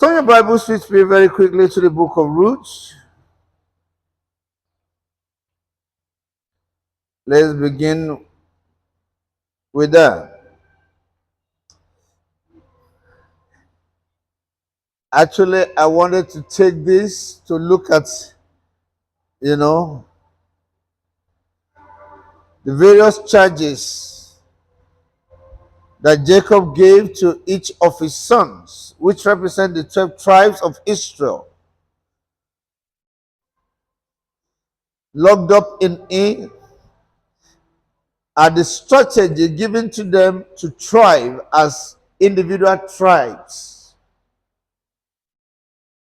Turn your Bibles with me very quickly to the book of Ruth. Let's begin with that. Actually, I wanted to take this to look at, the various charges that Jacob gave to each of his sons, which represent the 12 tribes of Israel, locked up in it are the strategy given to them to thrive as individual tribes.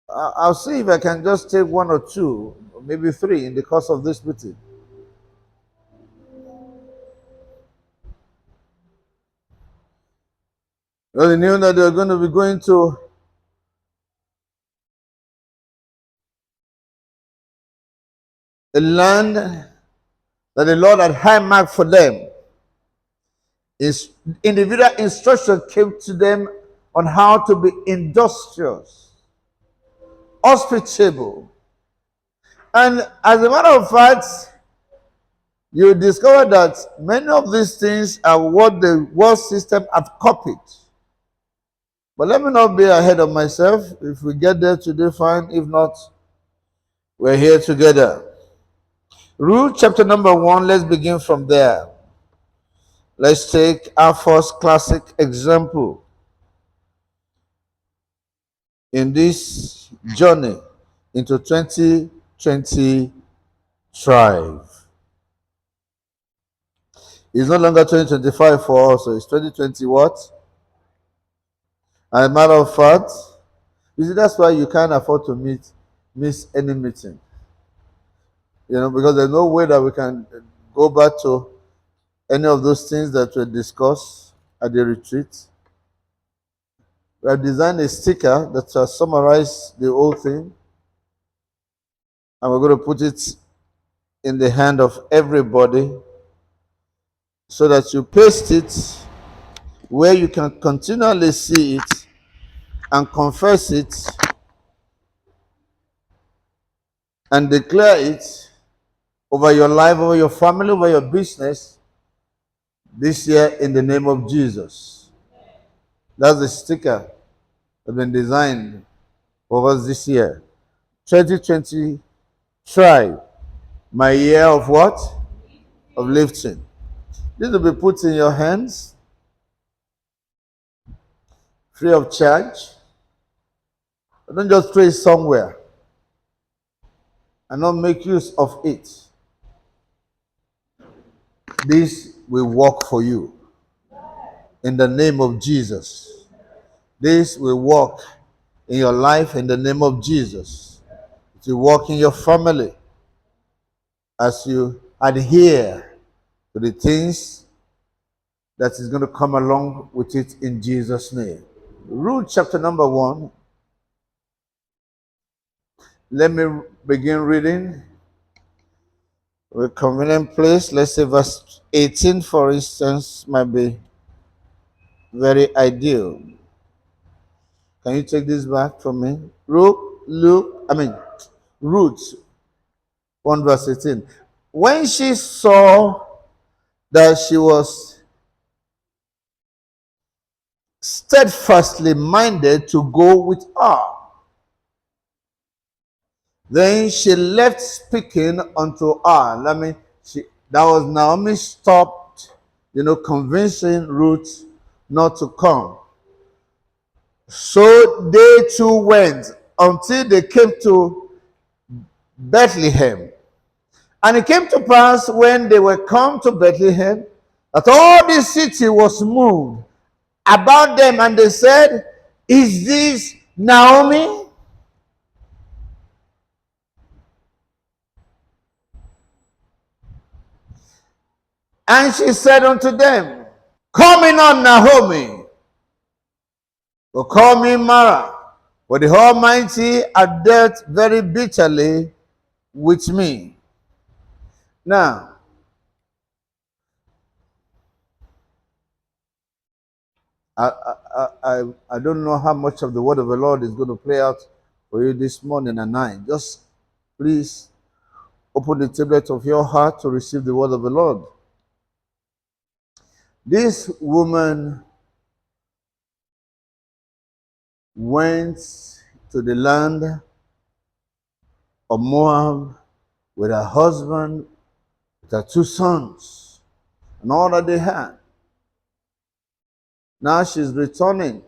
I'll see if I can just take one or two, or maybe three in the course of this meeting. Well, they knew that they were going to be going to a land that the Lord had high marked for them. His individual instruction came to them on how to be industrious, hospitable. And as a matter of fact, you discover that many of these things are what the world system have copied. But let me not be ahead of myself. If we get there today, fine. If not, we're here together. Ruth chapter number 1, let's begin from there. Let's take our first classic example in this journey into 2025. It's no longer 2025 for us, so it's 2020 what? As a matter of fact, you see, that's why you can't afford to miss any meeting. Because there's no way that we can go back to any of those things that were discussed at the retreat. We have designed a sticker that will summarize the whole thing, and we're going to put it in the hand of everybody so that you paste it where you can continually see it and confess it and declare it over your life, over your family, over your business this year in the name of Jesus. That's the sticker that's been designed for us this year. 2020, try my year of what? Of lifting. This will be put in your hands free of charge. But don't just throw it somewhere and not make use of it. This will work for you in the name of Jesus. This will work in your life in the name of Jesus. It will work in your family as you adhere to the things that is going to come along with it in Jesus' name. Ruth chapter number 1. Let me begin reading. A convenient place, let's say verse 18, for instance, might be very ideal. Can you take this back from me? Ruth 1 verse 18. When she saw that she was steadfastly minded to go with her, then she left speaking unto her. That was Naomi stopped, convincing Ruth not to come. So they two went until they came to Bethlehem. And it came to pass when they were come to Bethlehem that all the city was moved about them, and they said, "Is this Naomi?" And she said unto them, "Come in on Naomi, or call me Mara, for the Almighty hath dealt very bitterly with me." Now, I don't know how much of the word of the Lord is going to play out for you this morning and night. Just please open the tablet of your heart to receive the word of the Lord. This woman went to the land of Moab with her husband, with her two sons, and all that they had. Now she's returning.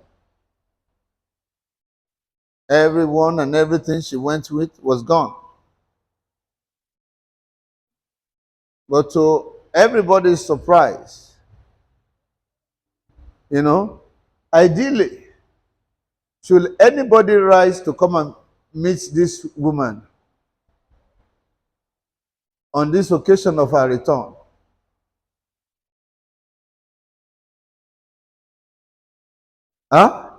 Everyone and everything she went with was gone. But to everybody's surprise, you know, ideally, should anybody rise to come and meet this woman on this occasion of her return? Huh?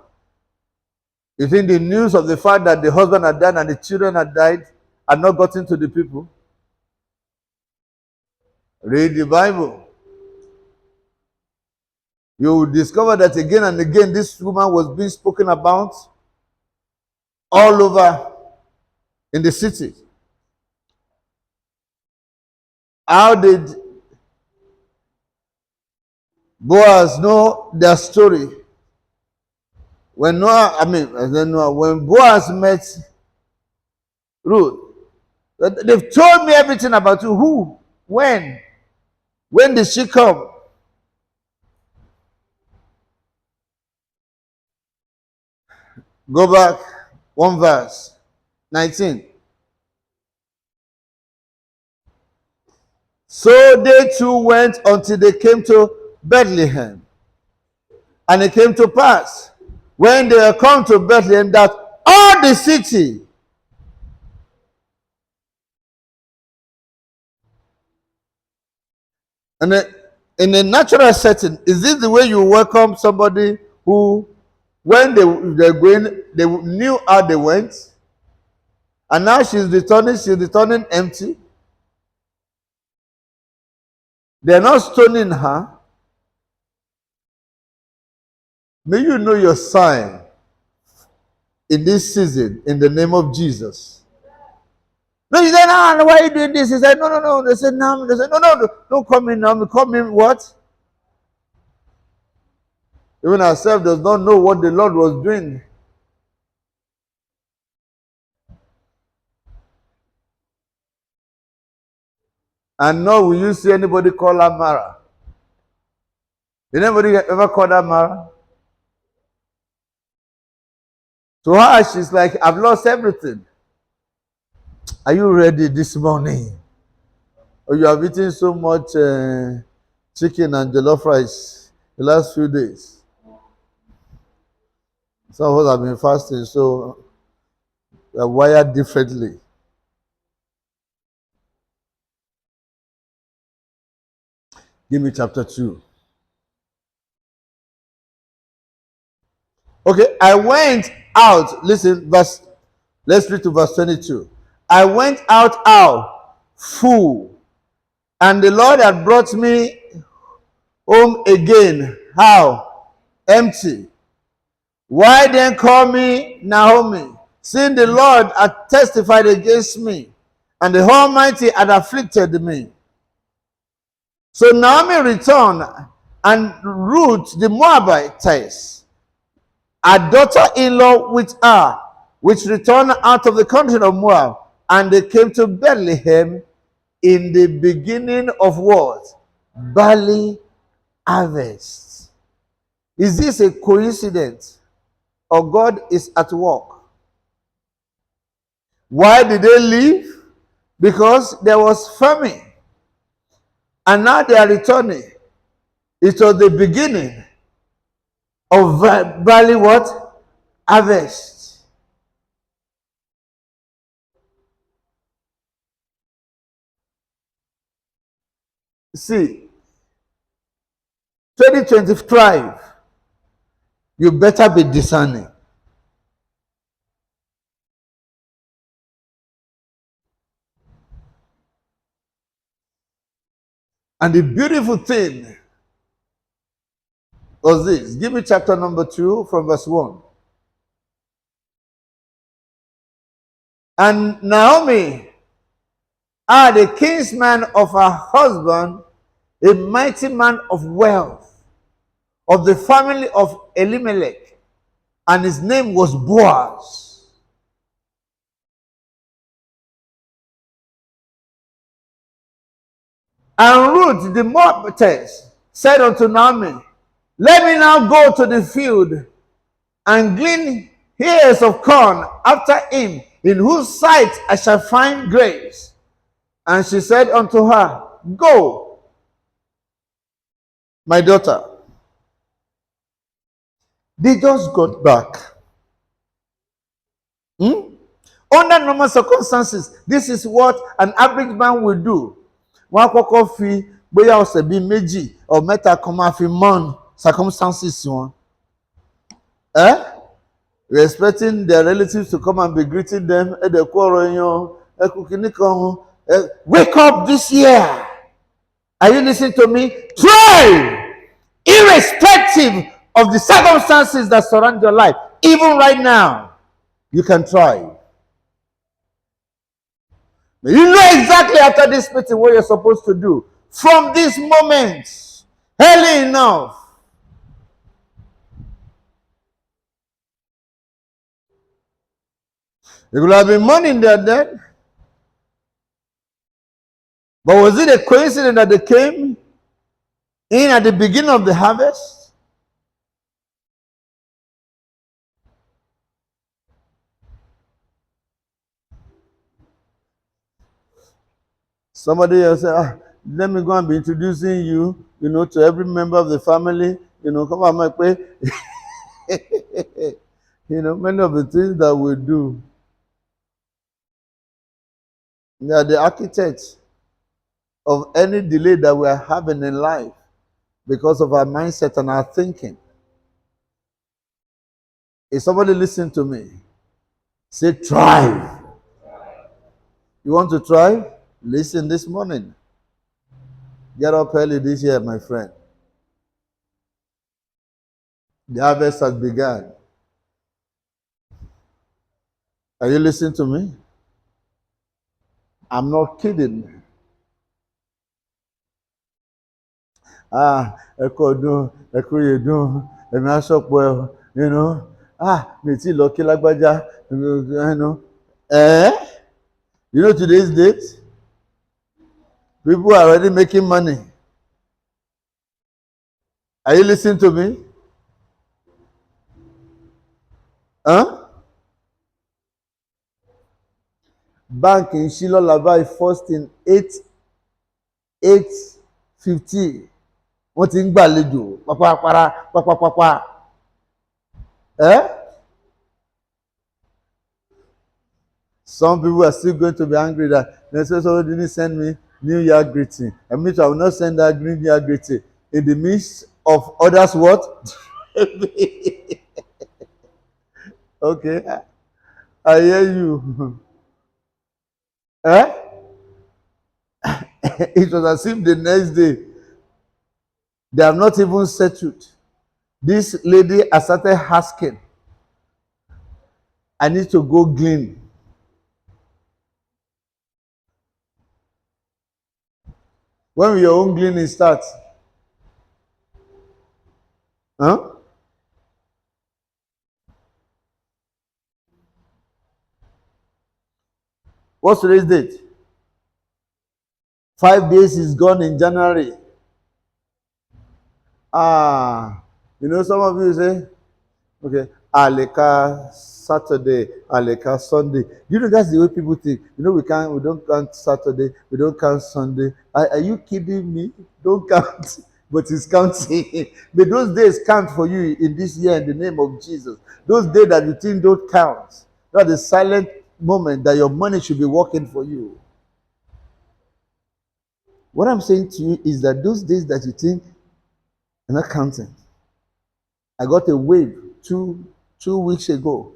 You think the news of the fact that the husband had died and the children had died had not gotten to the people? Read the Bible. You will discover that again and again this woman was being spoken about all over in the city. How did Boaz know their story? When when Boaz met Ruth, they've told me everything about you. Who? When? When did she come? Go back one verse, 19. So they two went until they came to Bethlehem. And it came to pass, when they were come to Bethlehem, that all the city and in a natural setting, is this the way you welcome somebody who, when they're going, they knew how they went, and now she's returning empty. They're not stoning her. May you know your sign in this season in the name of Jesus. No, he said, no, why are you doing this? He said, no, no, no. They said, no. They said, no, no, no, don't come in now. Come in what? Even ourselves does not know what the Lord was doing. And nor will you see anybody call her Mara. Did anybody ever call her Mara? To her, she's like, I've lost everything. Are you ready this morning? Or you have eaten so much chicken and jollof rice the last few days? Some of us have been fasting, so we are wired differently. Give me chapter 2. Okay, I went out. Listen, let's read to verse 22. I went out full, and the Lord had brought me home again. How? Empty. Why then call me Naomi, seeing the Lord had testified against me, and the Almighty had afflicted me? So Naomi returned, and Ruth the Moabitess, her daughter-in-law with her, which returned out of the country of Moab, and they came to Bethlehem in the beginning of what? Barley harvest. Is this a coincidence, or God is at work? Why did they leave? Because there was famine, and now they are returning. It was the beginning of barley what? Harvest. See, 2025, you better be discerning. And the beautiful thing, was this. Give me chapter number 2 from verse 1. And Naomi had a kinsman of her husband, a mighty man of wealth, of the family of Elimelech, and his name was Boaz. And Ruth the Moabitess said unto Naomi, let me now go to the field and glean ears of corn after him, in whose sight I shall find grace. And she said unto her, go, my daughter. They just got back. Under normal circumstances, this is what an average man will do. Wọ́n kọ́kọ́ fi bóyá ọ̀sẹ̀ bíi méjì or mẹ́ta kan máa fi mourn circumstances wọn. We're expecting their relatives to come and be greeting them. Wake up this year. Are you listening to me? Try, irrespective of the circumstances that surround your life. Even right now, you can try. You know exactly after this meeting what you're supposed to do. From this moment, early enough. There could have been money in there then. But was it a coincidence that they came in at the beginning of the harvest? Somebody else said, let me go and be introducing you, to every member of the family. Come on, my way. Many of the things that we do, they are the architects of any delay that we are having in life because of our mindset and our thinking. Is somebody listening to me? Say, try. You want to try? Listen this morning. Get up early this year, my friend. The harvest has begun. Are you listening to me? I'm not kidding. Ẹ̀kọ́ ẹ̀kúyèdún, ẹ̀mí aṣọ́pọ̀ mi ti lọ kí lágbájá, today's date, people are already making money. Are you listening to me? Bank in Shiloh Labai first in 8:50. Wọ́n ti ń gbàlejò pápá. Some people are still going to be angry that they say somebody didn't send me New Year greeting. I will not send that New Year greeting in the midst of others. What? Okay, I hear you. It was as if the next day they have not even settled. This lady has started asking, I need to go glean. When will your own gleaning start? What's today's date? 5 days is gone in January. Some of you say, okay, Aleka Saturday, Aleka Sunday. That's the way people think. We don't count Saturday, we don't count Sunday. Are you kidding me? Don't count, but it's counting. But those days count for you in this year in the name of Jesus. Those days that you think don't count, that's the silent moment that your money should be working for you. What I'm saying to you is that those days that you think are not counting. I got a wave two weeks ago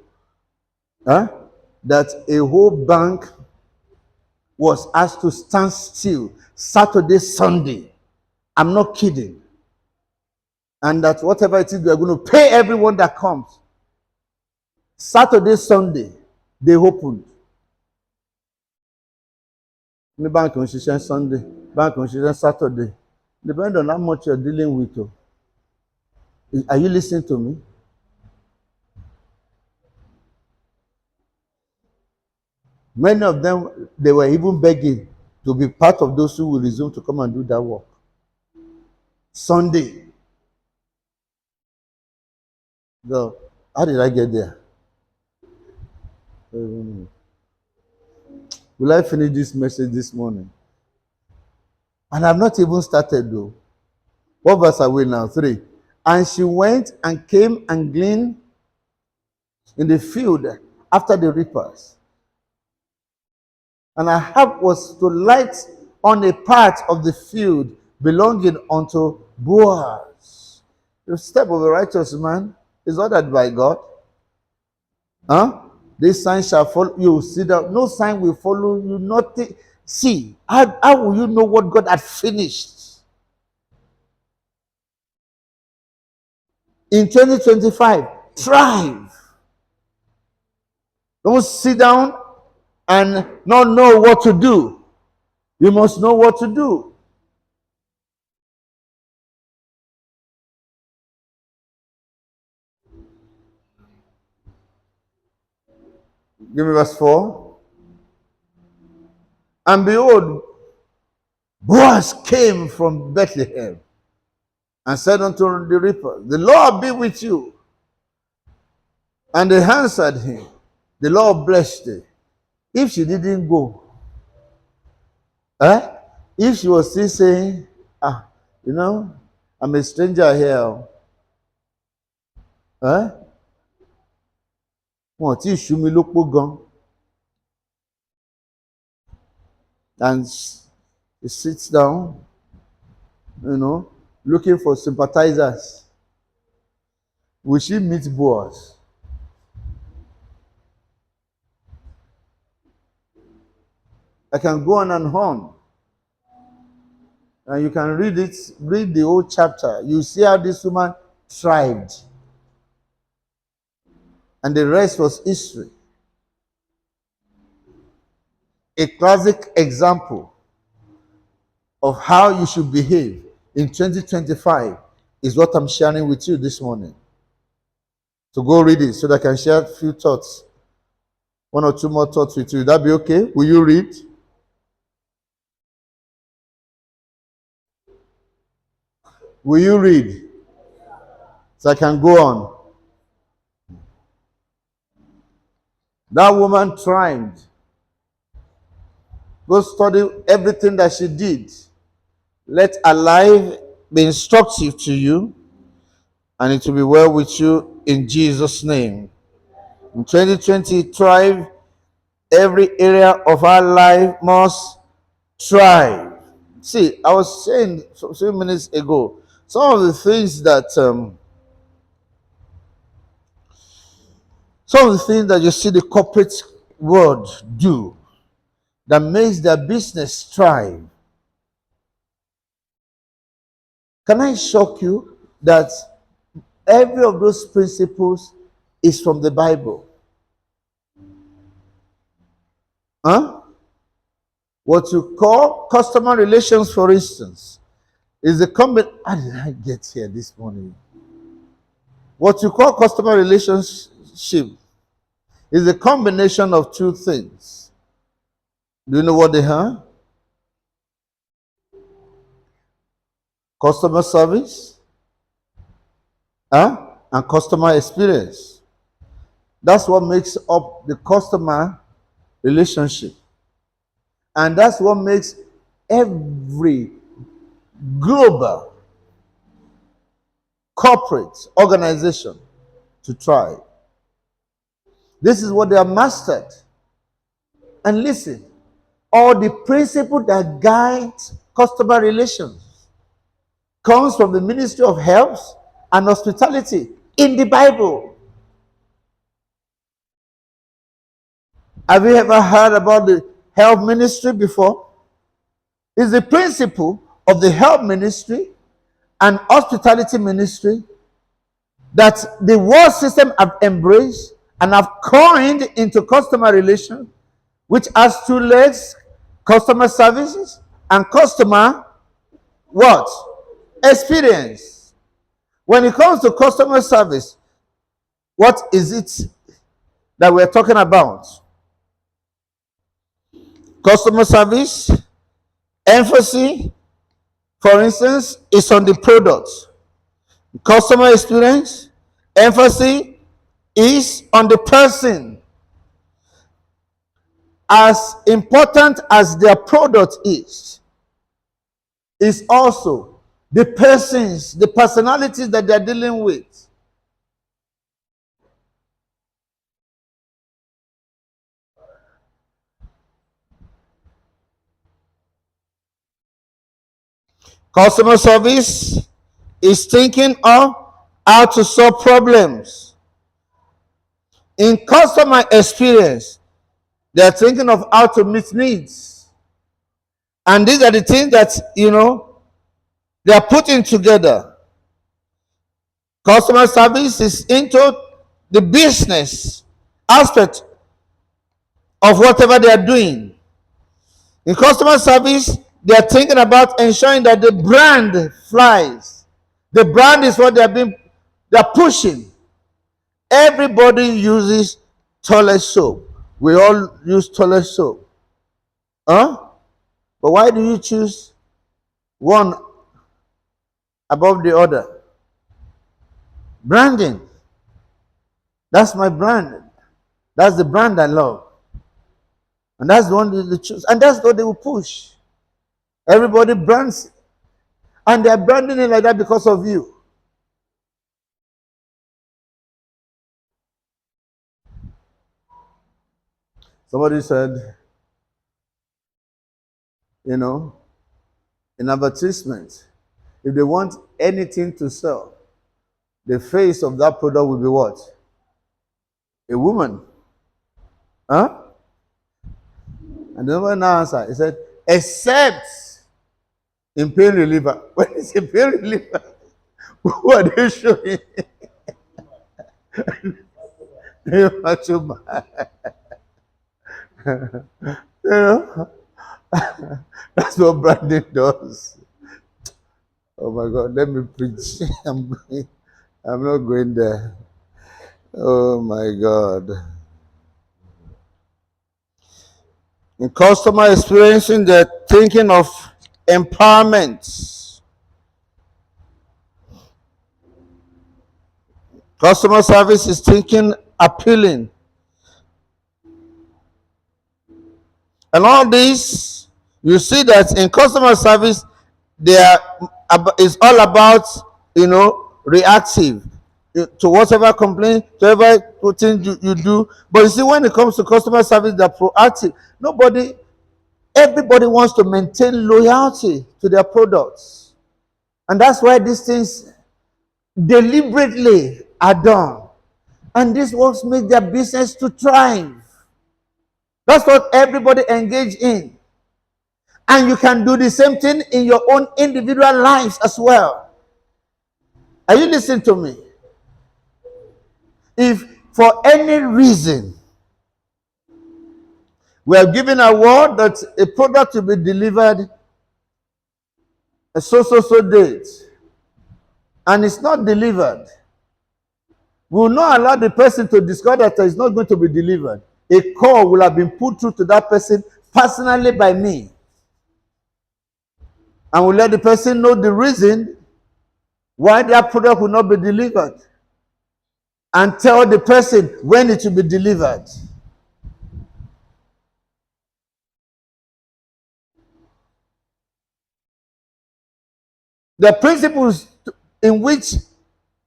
that a whole bank was asked to stand still Saturday, Sunday. I'm not kidding. And that whatever it is, we are going to pay everyone that comes. Saturday, Sunday, they opened. The bank on Sunday, bank on Saturday. Depending on how much you're dealing with. Are you listening to me? Many of them, they were even begging to be part of those who will resume to come and do that work. Sunday. So, how did I get there? Will I finish this message this morning? And I've not even started though. What verse are we now? 3. And she went and came and gleaned in the field after the reapers. And her harp was to light on a part of the field belonging unto Boaz. The step of a righteous man is ordered by God. This sign shall follow you. See that no sign will follow you. Nothing. See, how will you know what God had finished? In 2025, thrive. Don't sit down and not know what to do. You must know what to do. Give me verse 4. And behold, Boaz came from Bethlehem and said unto the reaper, the Lord be with you. And they answered him, the Lord blessed thee. If she didn't go, if she was still saying, I'm a stranger here. Wọ́n ti ṣú mi lópó gan. And he sits down, looking for sympathizers. Will she meet Boaz? I can go on and on. And you can read the whole chapter. You see how this woman thrived. And the rest was history. A classic example of how you should behave in 2025 is what I'm sharing with you this morning. So go read it so that I can share a few thoughts. 1 or 2 more thoughts with you. Would that be okay? Will you read? Will you read? So I can go on. That woman thrived. Go study everything that she did. Let her life be instructive to you, and it will be well with you in Jesus' name. In 2020, thrive. Every area of our life must thrive. See, I was saying a few minutes ago, some of the things that you see the corporate world do that makes their business thrive. Can I shock you that every of those principles is from the Bible? What you call customer relations, for instance, is a combination. How did I get here this morning? What you call customer relationship is a combination of 2 things. Do you know what they are? Customer service and customer experience. That's what makes up the customer relationship. And that's what makes every global corporate organization to thrive. This is what they are mastered. And listen, all the principle that guides customer relations comes from the Ministry of Health and Hospitality in the Bible. Have you ever heard about the health ministry before? It's the principle of the health ministry and hospitality ministry that the world system have embraced and have coined into customer relation, which has two legs: customer services and customer what? Experience. When it comes to customer service, what is it that we're talking about? Customer service, emphasis, for instance, is on the product. Customer experience, emphasis is on the person. As important as their product is also the persons, the personalities that they're dealing with. Customer service is thinking of how to solve problems. In customer experience, they're thinking of how to meet needs. And these are the things that, they are putting together. Customer service is into the business aspect of whatever they are doing. In customer service, they are thinking about ensuring that the brand flies. The brand is what they're pushing. Everybody uses toilet soap. We all use toilet soap. Huh? But why do you choose one above the other? Branding. That's my brand. That's the brand I love. And that's the one they choose. And that's what they will push. Everybody brands. And they're branding it like that because of you. Somebody said, in advertisement, if they want anything to sell, the face of that product will be what? A woman. Huh? And the woman now answered, he said, except in pain reliever. When it's a pain reliever, who are they showing? You know, that's what branding does. Oh my God, let me preach. I'm not going there. Oh my God. In customer experiencing, they're thinking of empowerment. Customer service is thinking appealing. And all this, you see that in customer service, it's all about, reactive to whatever complaint, to whatever thing you do. But you see, when it comes to customer service, they're proactive. Everybody wants to maintain loyalty to their products. And that's why these things deliberately are done. And this what makes their business to thrive. That's what everybody engage in. And you can do the same thing in your own individual lives as well. Are you listening to me? If for any reason we are given a word that a product will be delivered a so date, and it's not delivered, we will not allow the person to discover that it's not going to be delivered. A call will have been put through to that person personally by me. And we'll let the person know the reason why that product will not be delivered. And tell the person when it will be delivered. The principles in which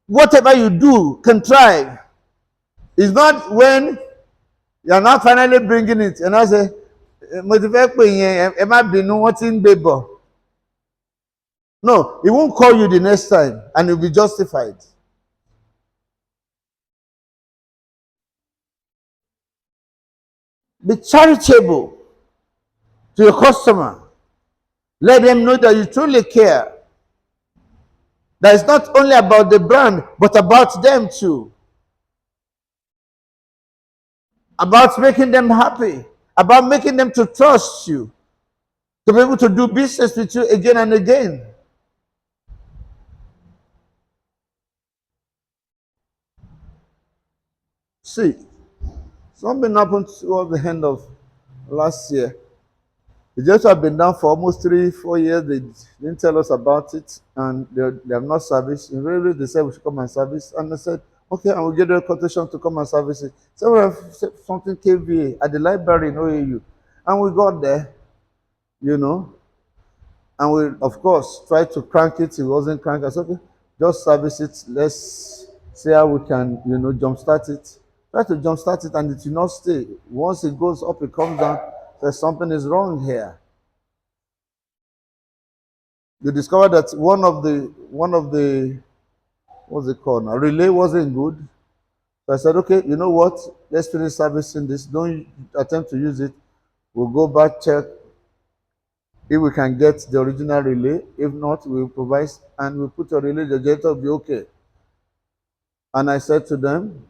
whatever you do can thrive is not when you're not finally bringing it and I say, no, he won't call you the next time and you'll be justified. Be charitable to your customer. Let them know that you truly care. That is not only about the brand, but about them too. About making them happy, about making them to trust you, to be able to do business with you again and again. See, something happened towards the end of last year. They just have been down for almost 3, 4 years. They didn't tell us about it, and they have not serviced. In really, they said we should come and service, and I said, okay, I will get the quotation to come and service it. So we have something KVA at the library in OAU, and we got there, you know, and we of course tried to crank it. It wasn't crank. I said, okay, just service it. Let's see how we can, jumpstart it. Try to jumpstart it, and it will not stay. Once it goes up, it comes down. There's something is wrong here. You discover that one of the what's it called now, relay wasn't good. So I said, okay, you know what? Let's finish servicing this. Don't attempt to use it. We'll go back, check if we can get the original relay. If not, we'll provide and we'll put a relay. The generator will be okay. And I said to them,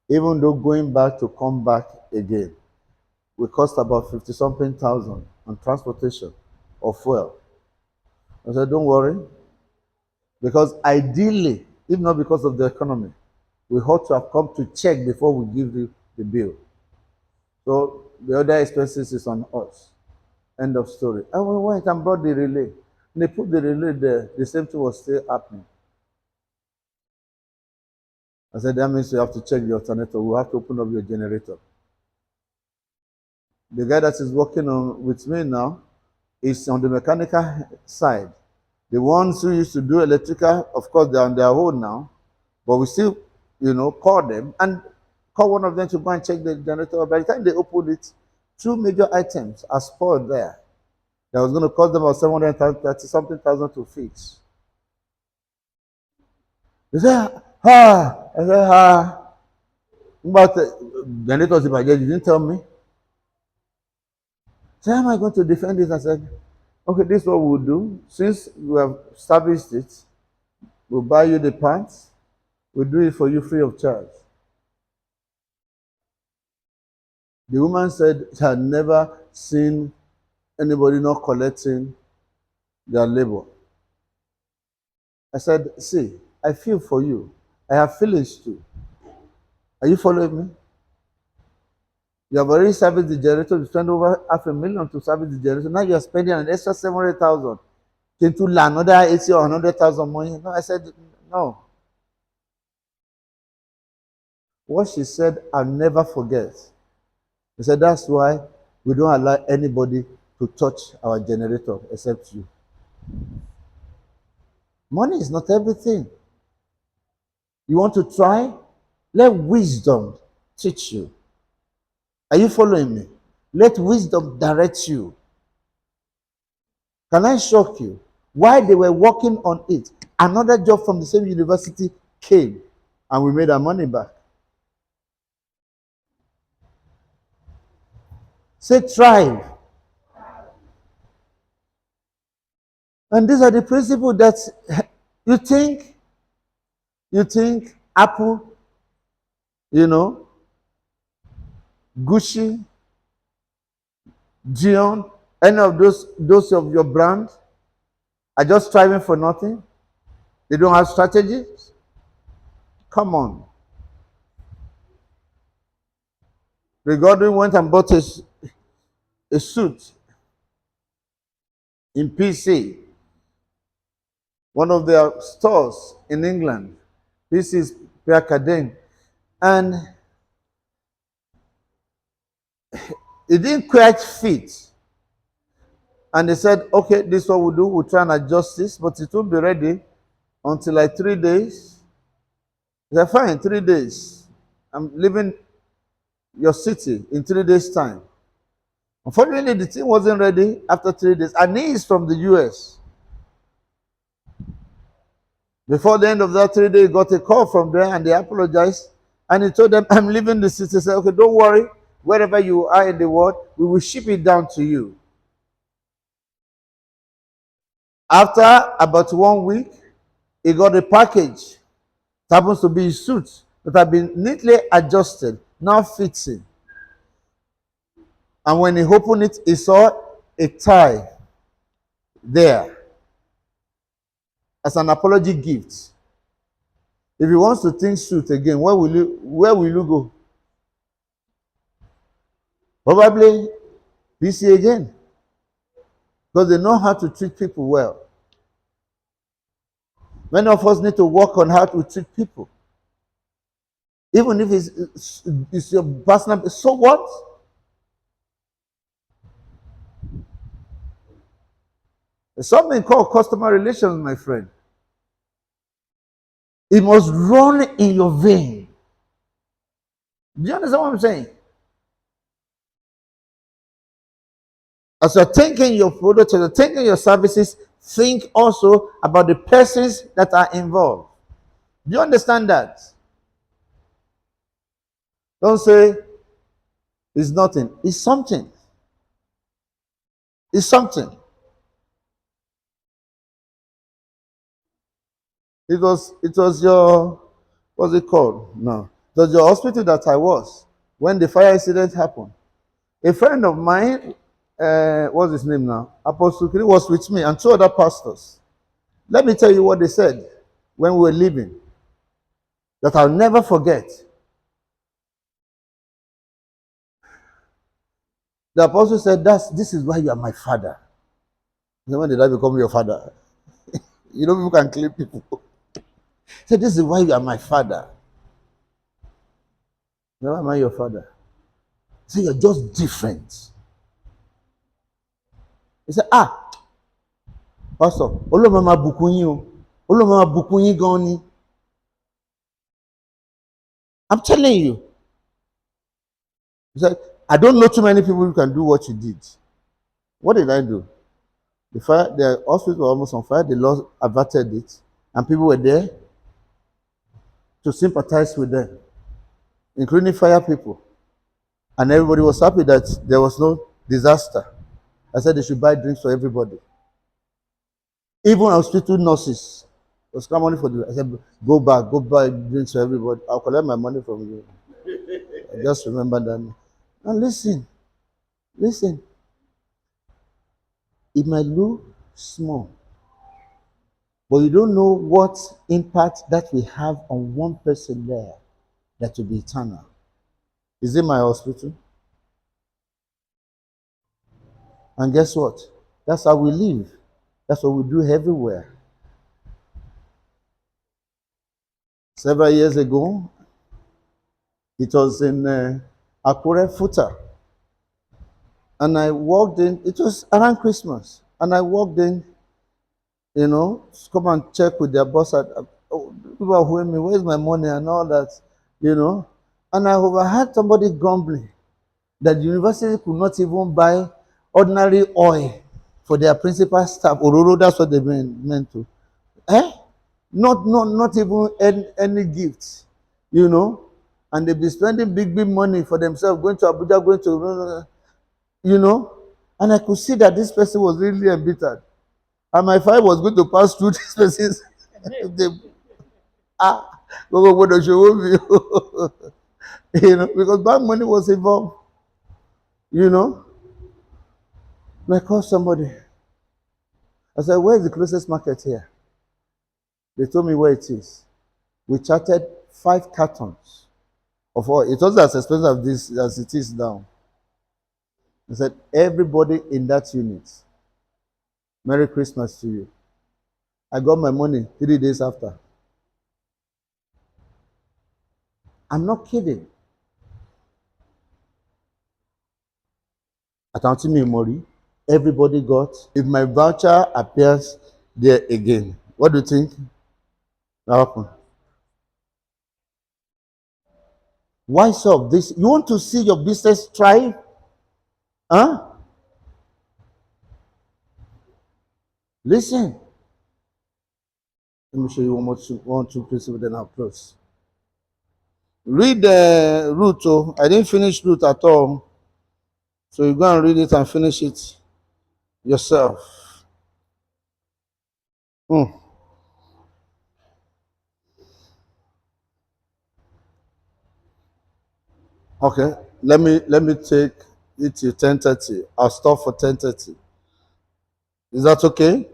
even though going back to come back again will cost about 50 something thousand on transportation or fuel. I said, don't worry, because ideally, if not because of the economy, we ought to have come to check before we give you the bill. So the other expenses is on us. End of story. And we went and brought the relay. And they put the relay there. The same thing was still happening. I said, that means you have to check the alternator. We'll have to open up your generator. The guy that is working on with me now is on the mechanical side. The ones who used to do electrical, of course, they're on their own now. But we still, call them and call one of them to go and check the generator. By the time they opened it, two major items are spoiled there. That was going to cost them about 730 something thousand to fix. They said, I said, but generators, if I get, you didn't tell me. So how am I going to defend this? I said, okay, this is what we'll do. Since we have established it, we'll buy you the parts. We'll do it for you free of charge. The woman said she had never seen anybody not collecting their labor. I said, see, I feel for you. I have feelings too. Are you following me? You have already serviced the generator. You spent over 500,000 to service the generator. Now you are spending an extra 700,000. Can to learn another 80 or 100,000 money? No, I said, no. What she said, I'll never forget. He said, that's why we don't allow anybody to touch our generator except you. Money is not everything. You want to try? Let wisdom teach you. Are you following me? Let wisdom direct you. Can I shock you? While they were working on it, another job from the same university came and we made our money back. Say thrive. And these are the principles that you think Apple, Gucci, Dion, any of those of your brand are just striving for nothing. They don't have strategies. Come on. The Godwin went and bought a suit in PC, one of their stores in England. This is Pierre Cardin. And it didn't quite fit. And they said, okay, this is what we'll do. We'll try and adjust this, but it won't be ready until like 3 days. They said, fine, 3 days. I'm leaving your city in 3 days' time. Unfortunately, the thing wasn't ready after 3 days. And he is from the US. Before the end of that 3 days, got a call from there and they apologized. And he told them, I'm leaving the city. He said, okay, don't worry. Wherever you are in the world, we will ship it down to you. After about 1 week, he got a package. It happens to be his suit that had been neatly adjusted, now fitting. And when he opened it, he saw a tie there as an apology gift. If he wants to think suit again, where will you go? Probably BC again. Because they know how to treat people well. Many of us need to work on how to treat people. Even if it's your personal, so what? There's something called customer relations, my friend. It must run in your vein. Do you understand what I'm saying? As you're taking your products, as you're taking your services, think also about the persons that are involved. Do you understand that? Don't say it's nothing. It's something. It's something. It was your, what's it called? No. It was your hospital that I was when the fire incident happened. A friend of mine, what's his name now? Apostle Kiri was with me and two other pastors. Let me tell you what they said when we were leaving that I'll never forget. The apostle said, this is why you are my father. When did I become your father? You know, people can claim people. He said, this is why you are my father. Why am I your father? He said, you're just different. He said, Pastor, Olomama Bukunyi o. Olomama Bukunyi gani. I'm telling you. He said, I don't know too many people who can do what you did. What did I do? The hospital was almost on fire. The Lord averted it. And people were there to sympathize with them, including fire people. And everybody was happy that there was no disaster. I said they should buy drinks for everybody. Even hospital nurses was coming money for them. I said, go back, go buy drinks for everybody. I'll collect my money from you. I just remember that. Now listen. It might look small, but you don't know what impact that will have on one person there that will be eternal. Is it my hospital? And guess what? That's how we live. That's what we do everywhere. Several years ago, it was in Akure Futa. And I walked in, it was around Christmas. And I walked in, to come and check with their boss. People are waiting me, where's my money and all that, And I overheard somebody grumbling that the university could not even buy ordinary oil for their principal staff. Ororo, that's what they meant to. Not even any gifts, And they be spending big money for themselves, going to Abuja, going to, And I could see that this person was really embittered. And my file was going to pass through this person's. Because bank money was involved. I called somebody. I said, where is the closest market here? They told me where it is. We chartered 5 cartons of oil. It wasn't as expensive as it is now. I said, everybody in that unit, Merry Christmas to you. I got my money 3 days after. I'm not kidding. At Antimi Mori, everybody got. If my voucher appears there again, what do you think will happen? Why solve this? You want to see your business thrive? Huh? Listen. Let me show you one, two places, then I'll close. Read the root. Oh, I didn't finish root at all. So you go and read it and finish it yourself. Hmm. Okay. Let me take it to 10:30. I'll stop for 10:30. Is that okay?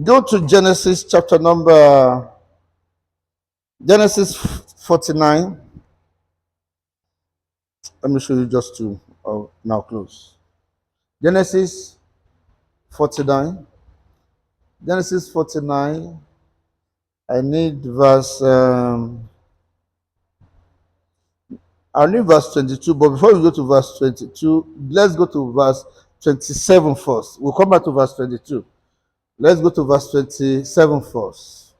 Go to Genesis chapter number Genesis 49. Let me show you just two. Oh, now close. Genesis 49. Genesis 49. I need verse. I'll need verse 22. But before we go to verse 22, let's go to verse 27 first. We'll come back to verse 22. Let's go to verse 27 first.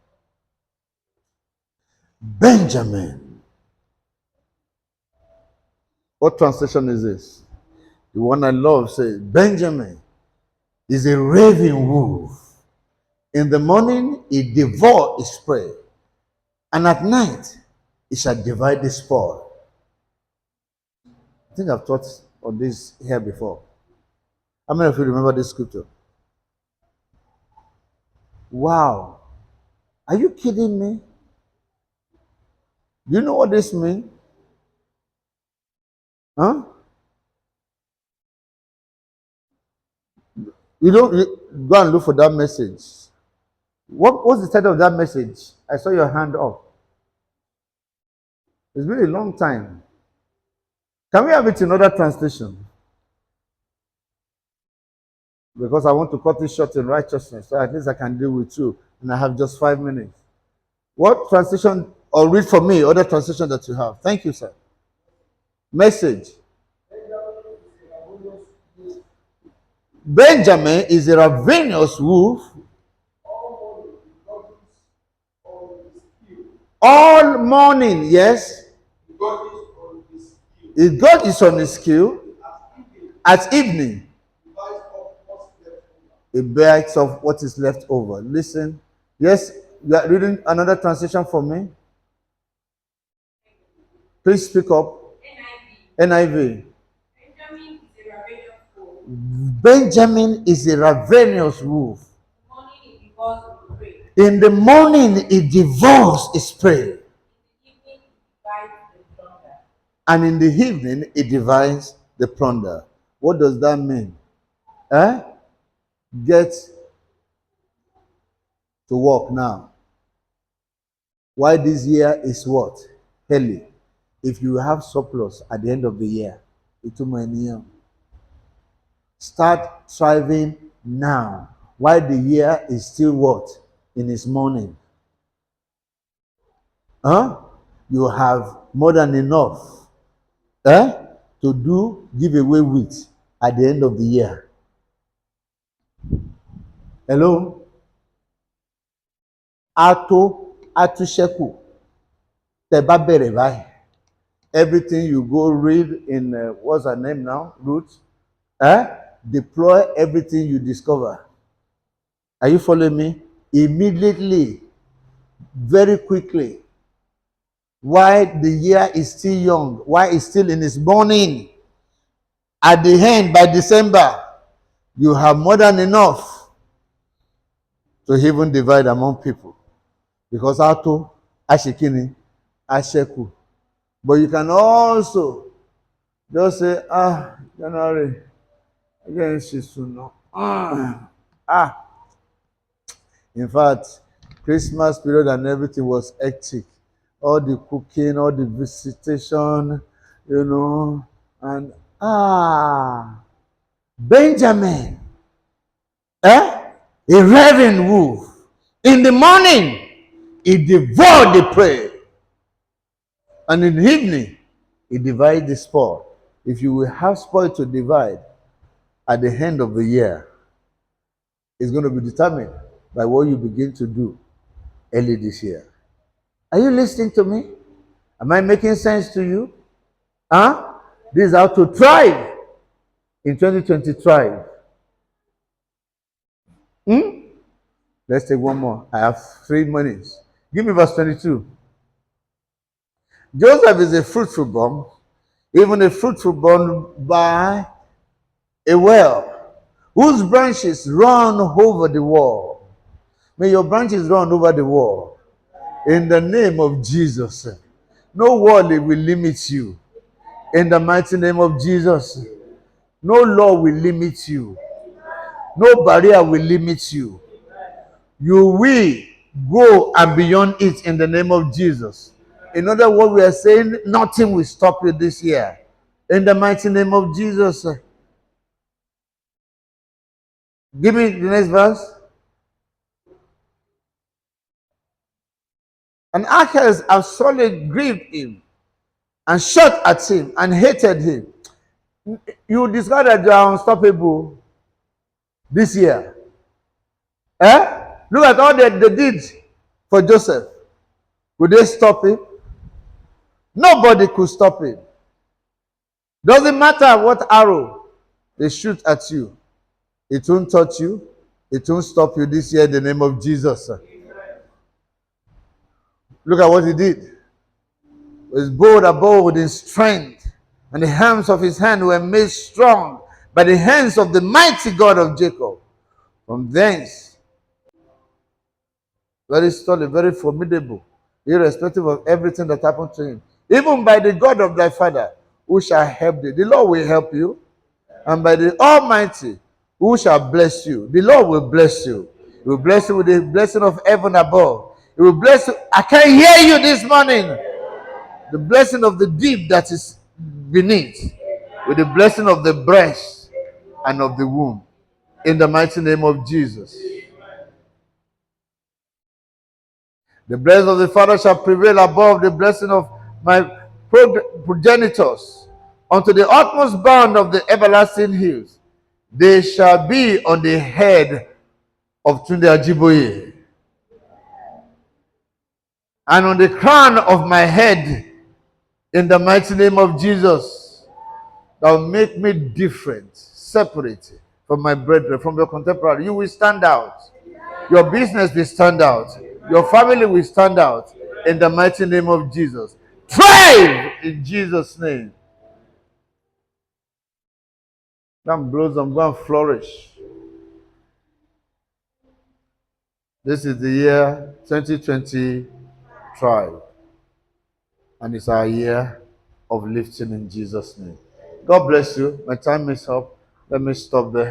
Benjamin. What translation is this? The one I love says, Benjamin is a raving wolf. In the morning, he devours his prey, and at night, he shall divide the spoil. I think I've taught on this here before. How many of you remember this scripture? Wow. Are you kidding me? Do you know what this means? Huh? Go and look for that message. What's the title of that message? I saw your hand up. It's been a long time. Can we have it in other translation? Because I want to cut it short in righteousness, so at least I can deal with you, and I have just 5 minutes. What translation, or read for me, other translation that you have? Thank you, sir. Message. Benjamin is a ravenous wolf. All morning, yes. If God is on his skill, at evening, he bites off what is left over. Listen. Yes, you are reading another translation for me. Please speak up. NIV. Benjamin is a ravenous wolf. In the morning, he devours his prey. And in the evening, he divides the plunder. What does that mean? Eh? Get to work now. Why this year is what? Early. If you have surplus at the end of the year, it will start thriving now. Why the year is still what? In its morning. Huh? You have more than enough to give away with at the end of the year. Hello? Atusheku. Teba bere báyìí. Everything you go read in, what's her name now? Ruth. Deploy everything you discover. Are you following me? Immediately, very quickly. Why the year is still young, why it's still in its morning. At the end, by December, you have more than enough to even divide among people. Because Ato, Ashikini, Asheku. But you can also just say, January, again, she's soon. In fact, Christmas period and everything was hectic. All the cooking, all the visitation, and Benjamin, a raven wolf. In the morning, he devoured the prey, and in the evening, he divides the spoil. If you will have spoil to divide at the end of the year, it's going to be determined by what you begin to do early this year. Are you listening to me? Am I making sense to you? This is how to thrive in 2025. Let's take one more. I have 3 minutes. Give me verse 22. Joseph is a fruitful born, even a fruitful born by a well, whose branches run over the wall. May your branches run over the wall. In the name of Jesus. No wall will limit you. In the mighty name of Jesus. No law will limit you. No barrier will limit you. You will go and beyond it in the name of Jesus. In other words, we are saying nothing will stop you this year. In the mighty name of Jesus. Give me the next verse. And Achilles absolutely grieved him and shot at him and hated him. You discover that you are unstoppable this year. Eh? Look at all that they did for Joseph. Would they stop him? Nobody could stop him. Doesn't matter what arrow they shoot at you. It won't touch you. It won't stop you this year in the name of Jesus. Look at what he did. He was bold abode in strength, and the hands of his hand were made strong by the hands of the mighty God of Jacob. From thence, very solid, very formidable, irrespective of everything that happened to him. Even by the God of thy father, who shall help thee. The Lord will help you. And by the Almighty, who shall bless you. The Lord will bless you. He will bless you with the blessing of heaven above. He will bless you. I can hear you this morning. The blessing of the deep that is beneath. With the blessing of the breast and of the womb. In the mighty name of Jesus. The blessing of the Father shall prevail above the blessing of my progenitors unto the utmost bound of the everlasting hills. They shall be on the head of Tunde Ajiboye and on the crown of my head in the mighty name of Jesus. That will make me different, separate from my brethren, from your contemporary. You will stand out. Your business will stand out. Your family will stand out in the mighty name of Jesus. Thrive in Jesus' name. Go and blossom, go and flourish. This is the year 2020 Thrive. And it's our year of lifting in Jesus' name. God bless you. My time is up. Let me stop there.